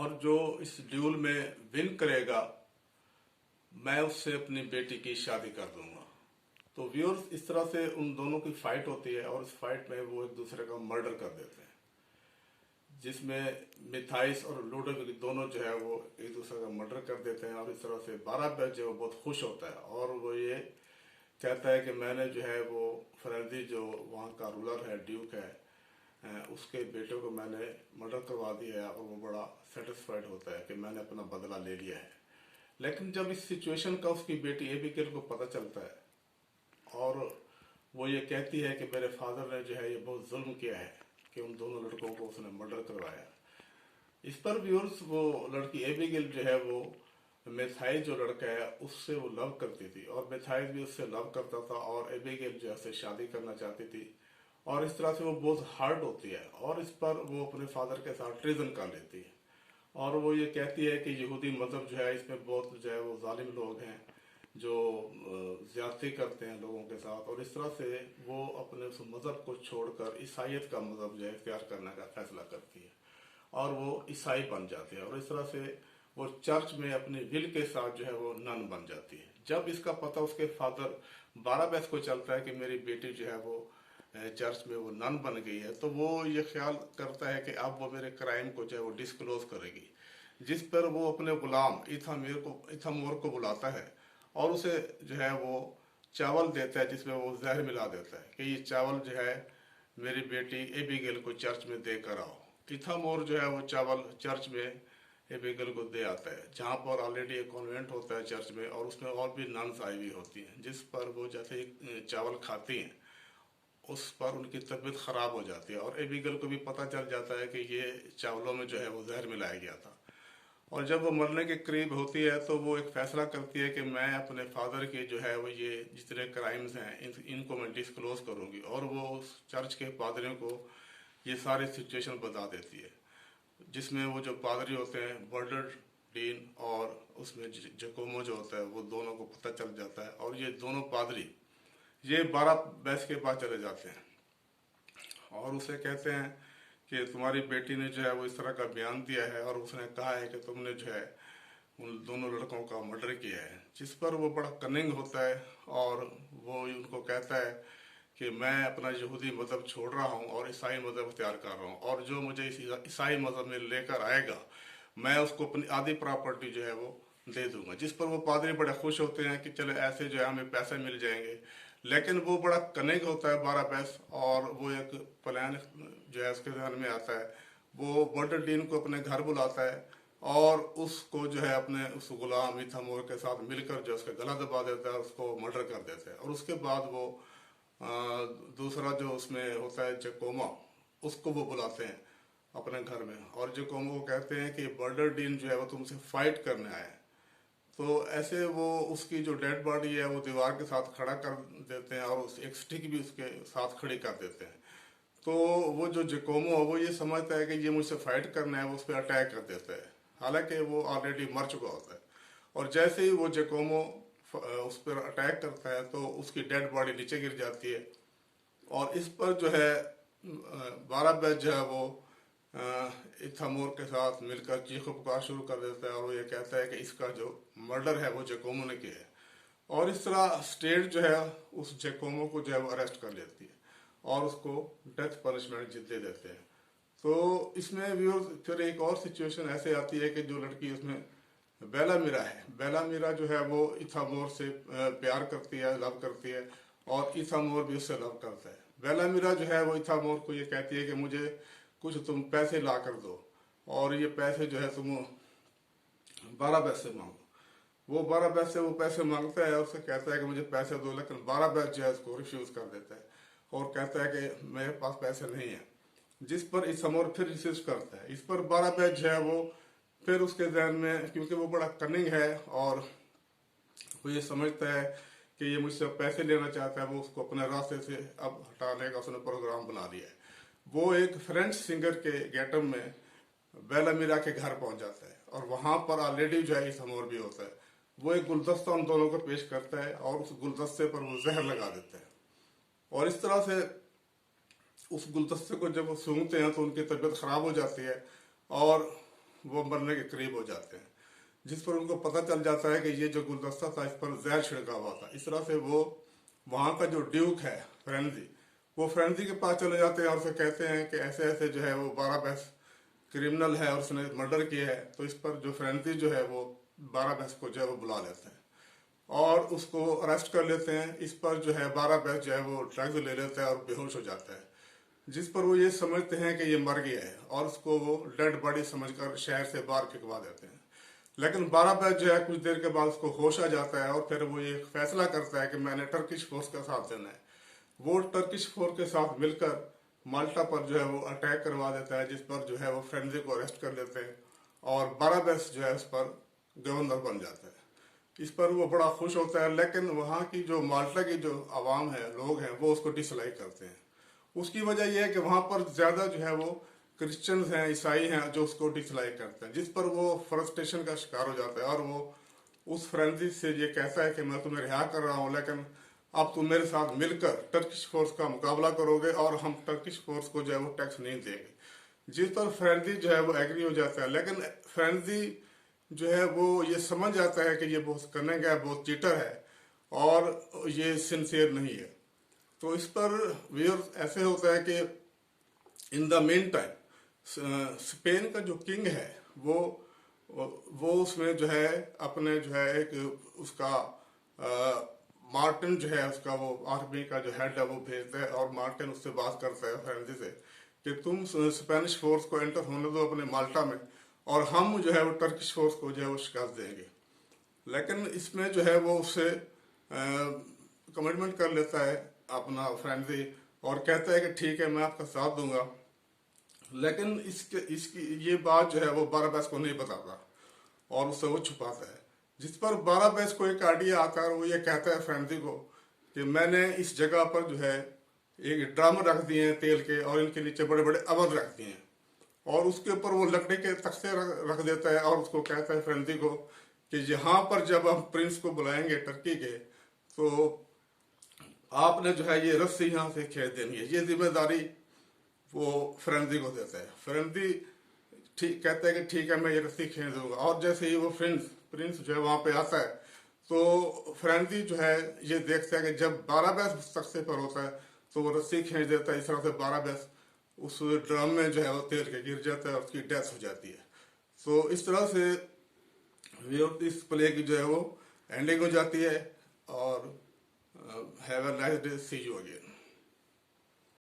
और जो इस ड्यूल में विन करेगा मैं उससे अपनी बेटी की शादी कर दूंगा। तो व्यूअर्स, इस तरह से उन दोनों की फाइट होती है और इस फाइट में वो एक दूसरे का मर्डर कर देते हैं, जिसमें मिथाइस और लूडोविक दोनों जो है वो एक दूसरे का मर्डर कर देते हैं। और इस तरह से बाराबैच जो बहुत खुश होता है और वो ये कहता है कि मैंने जो है वो फरेंजी जो वहाँ का रूलर है, ड्यूक है, उसके बेटे को मैंने मर्डर करवा दिया है। और वो बड़ा सेटिस्फाइड होता है कि मैंने अपना बदला ले लिया है। लेकिन जब इस सिचुएशन का उसकी बेटी एबिगेल को पता चलता है और वो ये कहती है कि मेरे फादर ने जो है ये बहुत जुल्म किया है कि उन दोनों लड़कों को उसने मर्डर करवाया। इस पर व्यूअर्स, वो लड़की एबिगेल जो है वो मिथाइस जो लड़का है उससे वो लव करती थी और मिथाइस भी उससे लव करता था और एबिगेल जो है शादी करना चाहती थी। और इस तरह से वो बहुत हार्ड होती है और इस पर वो अपने फादर के साथ ट्रीजन कर लेती है। और वो ये कहती है कि यहूदी मज़हब जो है इसमें बहुत जो है वो जालिम लोग हैं जो ज्यादती करते हैं लोगों के साथ। और इस तरह से वो अपने उस मज़हब को छोड़कर ईसाइयत का मज़हब जो है इख्तियार करने का फैसला करती है और वो ईसाई बन जाती है। और इस तरह से वो चर्च में अपने विल के साथ जो है वो नन बन जाती है। जब इसका पता उसके फादर बाराबैस को चलता है कि मेरी बेटी जो है वो चर्च में वो नन बन गई है, तो वो ये ख्याल करता है कि अब वो मेरे क्राइम को जो है वो डिस्क्लोज करेगी। जिस पर वो अपने गुलाम इथामोर को बुलाता है और उसे जो है वो चावल देता है जिसमें वो जहर मिला देता है कि ये चावल जो है मेरी बेटी एबिगेल को चर्च में दे कर आओ। इथामोर जो है वो चावल चर्च में एबिगेल को दे आता है, जहाँ पर ऑलरेडी एक कॉन्वेंट होता है चर्च में और उसमें और भी नन्स आई हुई होती हैं। जिस पर वो जैसे ही चावल खाती हैं उस पर उनकी तबीयत ख़राब हो जाती है और एबिगेल को भी पता चल जाता है कि ये चावलों में जो है वो जहर मिलाया गया था। और जब वो मरने के करीब होती है तो वो एक फ़ैसला करती है कि मैं अपने फादर के जो है वो ये जितने क्राइम्स हैं इनको मैं डिस्क्लोज करूँगी। और वो उस चर्च के पादरियों को ये सारी सिचुएशन बता देती है, जिसमें वो जो पादरी होते हैं बर्नर्डीन और उसमें जकोमो जो होता है वो दोनों को पता चल जाता है। और ये दोनों पादरी ये बाराबैस के पास चले जाते हैं और उसे कहते हैं कि तुम्हारी बेटी ने जो है वो इस तरह का बयान दिया है और उसने कहा है कि तुमने जो है उन दोनों लड़कों का मर्डर किया है। जिस पर वो बड़ा कनिंग होता है और वो उनको कहता है कि मैं अपना यहूदी मज़हब छोड़ रहा हूँ और ईसाई मज़हब इख्तियार कर रहा हूँ और जो मुझे इस ईसाई मज़हब में लेकर आएगा मैं उसको अपनी आधी प्रॉपर्टी जो है वो दे दूंगा। जिस पर वो पादरी बड़े खुश होते हैं कि चलो ऐसे जो है हमें पैसे मिल जाएंगे। लेकिन वो बड़ा कनेक्ट होता है बाराबैस और वो एक प्लान जो है उसके ध्यान में आता है। वो बर्नर्डीन को अपने घर बुलाता है और उसको जो है अपने उस गुलाम इथामोर के साथ मिलकर जो उसका गला दबा देता है, उसको मर्डर कर देता है। और उसके बाद वो दूसरा जो उसमें होता है जकोमा, उसको वो बुलाते हैं अपने घर में और जकोमा को कहते हैं कि बर्नर्डीन जो है वो तुमसे फाइट करने आया है। तो ऐसे वो उसकी जो डेड बॉडी है वो दीवार के साथ खड़ा कर देते हैं और उस एक स्टिक भी उसके साथ खड़ी कर देते हैं। तो वो जो जकोमो है वो ये समझता है कि ये मुझसे फाइट करना है, वो उस पर अटैक कर देता है, हालांकि वो ऑलरेडी मर चुका होता है। और जैसे ही वो जकोमो उस पर अटैक करता है तो उसकी डेड बॉडी नीचे गिर जाती है और इस पर जो है बाराबैस जो है वो इथामोर के साथ मिलकर चीखो पुकार शुरू कर देता है और वो ये कहता है कि इसका जो मर्डर है वो जकोमो ने किया है। और इस तरह स्टेट जो है उस जकोमो को जो है वो अरेस्ट कर लेती है और उसको डेथ पनिशमेंट दे देते हैं। तो इसमें फिर एक और सिचुएशन ऐसे आती है कि जो लड़की उसमें बेला मीरा है, बेला मीरा जो है वो इथामोर से प्यार करती है, लव करती है और इथामोर भी उससे लव करता है। बेला मीरा जो है वो इथामोर को ये कहती है कि मुझे कुछ तुम पैसे ला कर दो और ये पैसे जो है तुम बाराबैस से मांगो। वो बाराबैस से वो पैसे मांगता है और उससे कहता है कि मुझे पैसे दो, लेकिन बाराबैस जो है उसको रिफ्यूज कर देता है और कहता है कि मेरे पास पैसे नहीं है। जिस पर इथामोर फिर रिसिस्ट करता है। इस पर बाराबैस जो है वो फिर उसके ध्यान में, क्योंकि वो बड़ा कनिंग है और वो ये समझता है कि ये मुझसे पैसे लेना चाहता है, वो उसको अपने रास्ते से अब हटाने का उसने प्रोग्राम बना लिया है। वो एक फ्रेंच सिंगर के गेटअप में बेला मीरा के घर पहुंच जाता है और वहां पर ऑलरेडी जो है इथामोर भी होता है। वो एक गुलदस्ता उन दोनों को पेश करता है और उस गुलदस्ते पर वो जहर लगा देता है और इस तरह से उस गुलदस्ते को जब वो सूंघते हैं तो उनकी तबीयत खराब हो जाती है और वो मरने के करीब हो जाते हैं, जिस पर उनको पता चल जाता है कि ये जो गुलदस्ता था इस पर जहर छिड़का हुआ था। इस तरह से वो वहाँ का जो ड्यूक है फ्रेंजी, वो फ्रेंजी के पास चले जाते हैं और उसे कहते हैं कि ऐसे ऐसे जो है वो बाराबैस क्रिमिनल है और उसने मर्डर किया है। तो इस पर जो फ्रेंजी जो है वो बाराबैस को जो है वो बुला लेते हैं और उसको अरेस्ट कर लेते हैं। इस पर जो है बाराबैस जो है वो ड्रग्स ले लेता है और बेहोश हो जाता है, जिस पर वो ये समझते हैं कि ये मर गया है और उसको वो डेड बॉडी समझकर शहर से बाहर फेंकवा देते हैं। लेकिन बाराबैस जो है कुछ देर के बाद उसको होश आ जाता है और फिर वो ये फैसला करता है कि मैंने टर्किश फोर्स का साथ देना है। वो टर्किश फोर्स के साथ मिलकर माल्टा पर जो है वो अटैक करवा देता है, जिस पर जो है वो फ्रेंजी को अरेस्ट कर लेते हैं और बाराबैस जो है उस पर गवर्नर बन जाता है। इस पर वो बड़ा खुश होता है, लेकिन वहाँ की जो माल्टा की जो आवाम है, लोग हैं, वो उसको डिसलाइक करते हैं। उसकी वजह यह है कि वहाँ पर ज़्यादा जो है वो क्रिश्चियंस हैं, ईसाई हैं जो उसको डिसलाइक करते हैं, जिस पर वो फ्रस्ट्रेशन का शिकार हो जाता है और वो उस फ्रेंजी से ये कहता है कि मैं तुम्हें रिहा कर रहा हूँ, लेकिन अब तुम मेरे साथ मिलकर टर्किश फोर्स का मुकाबला करोगे और हम टर्किश फोर्स को जो है वो टैक्स नहीं देंगे। जिस पर फ्रेंजी जो है वो एग्री हो जाता है, लेकिन फ्रेंजी जो है वो ये समझ जाता है कि ये बहुत कनिंग है, बहुत चीटर है और ये सिंसियर नहीं है। तो इस पर व्यूअर्स ऐसे होता है कि in the main time Spain का जो किंग है वो उसमें जो है अपने जो है एक उसका मार्टिन जो है उसका वो आर्मी का जो हेड है वो भेजता है और मार्टिन उससे बात करता है फ्रेंजी से कि तुम स्पेनिश फोर्स को एंटर होने दो अपने माल्टा में और हम जो है वो टर्किश फोर्स को जो है वो शिकस्त देंगे। लेकिन इसमें जो है वो उससे कमिटमेंट कर लेता है अपना फ्रेंजी और कहता है कि ठीक है मैं आपका साथ दूंगा। लेकिन इसकी ये बात जो है वो बाराबैस को नहीं बताता और उससे वो छुपाता है, जिस पर बाराबैस को एक आइडिया आता है और वो ये कहता है फ्रेंजी को कि मैंने इस जगह पर जो है एक ड्रम रख दिए हैं तेल के और इनके नीचे बड़े बड़े अवन रख दिए हैं और उसके ऊपर वो लकड़ी के तख्ते रख देता है और उसको कहता है फ्रेंजी को कि यहाँ पर जब हम प्रिंस को बुलाएंगे टर्की के तो आपने जो है ये रस्सी यहाँ से खींच देनी है। ये जिम्मेदारी वो फ्रेंजी को देता है। फ्रेंजी ठीक कहता है कि ठीक है मैं ये रस्सी खींच दूंगा और जैसे ही वो प्रिंस जो है वहाँ पे आता है तो फ्रेंजी जो है ये देखता है कि जब बाराबैस तख्ते पर होता है तो वो रस्सी खींच देता है। इस तरह से बाराबैस उस ड्रम में जो है वो तैर के गिर जाता है और उसकी डेथ हो जाती है। तो इस तरह से इस प्ले की जो है वो एंडिंग हो जाती है और have a nice day, see you again.